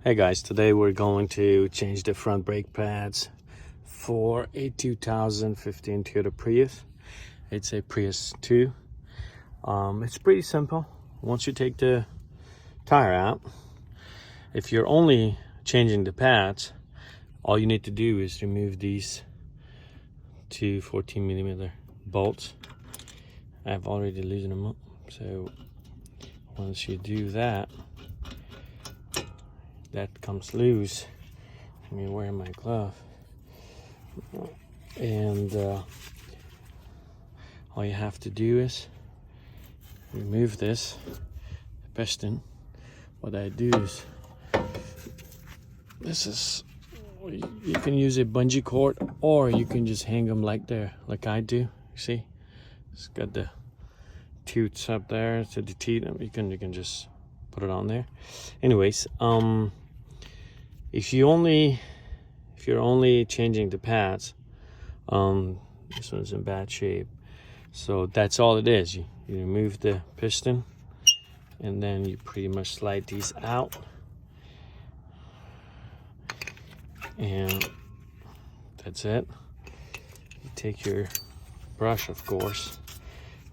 Hey guys, today we're going to change the front brake pads for a 2015 Toyota Prius. It's a Prius 2. It's pretty simple. Once you take the tire out, if you're only changing the pads, all you need to do is remove these two 14mm bolts. I've already loosened them up, so once you do that, that comes loose. Let me wear my glove. And all you have to do is remove this piston. What I do is, you can use a bungee cord, or you can just hang them like I do. See, it's got the toots up there, so the teeth. You can just put it on there. Anyways, if you're only changing the pads, this one's in bad shape, so that's all it is. You remove the piston, and then you pretty much slide these out, and that's it. You take your brush, of course,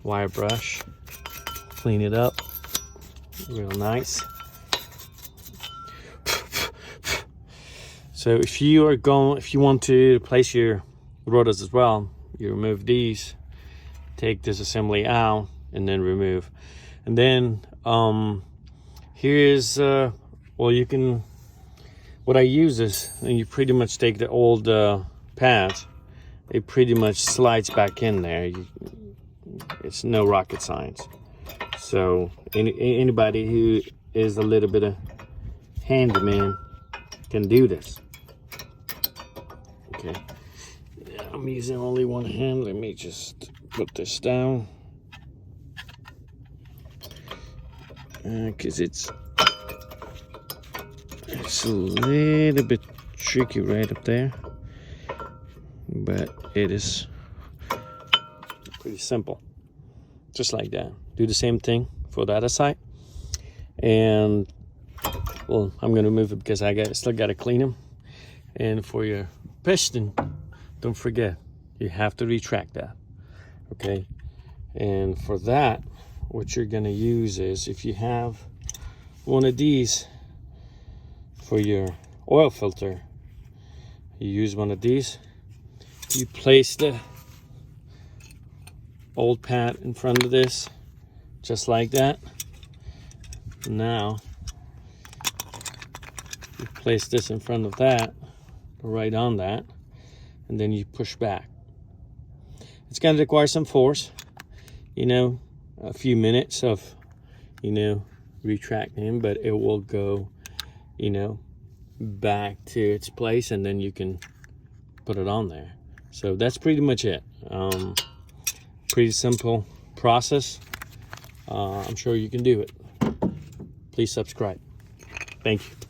wire brush, clean it up real nice. So if you want to replace your rotors as well, you remove these, take this assembly out, and then remove. And then here's what I use is, and you pretty much take the old pads, it pretty much slides back in there. It's no rocket science. So anybody who is a little bit of handyman can do this. Okay, I'm using only one hand. Let me just put this down, because it's a little bit tricky right up there, but it is pretty simple. Just like that. Do the same thing for the other side, and well, I'm gonna move it because I still gotta clean them. And for your piston, don't forget, you have to retract that. Okay, and for that, what you're gonna use is, if you have one of these for your oil filter, you use one of these. You place the old pad in front of this, just like that. Now you place this in front of that, right on that, and then you push back. It's going to require some force, a few minutes of retracting, but it will go back to its place, and then you can put it on there. So that's pretty much it. Pretty simple process. I'm sure you can do it. Please subscribe. Thank you.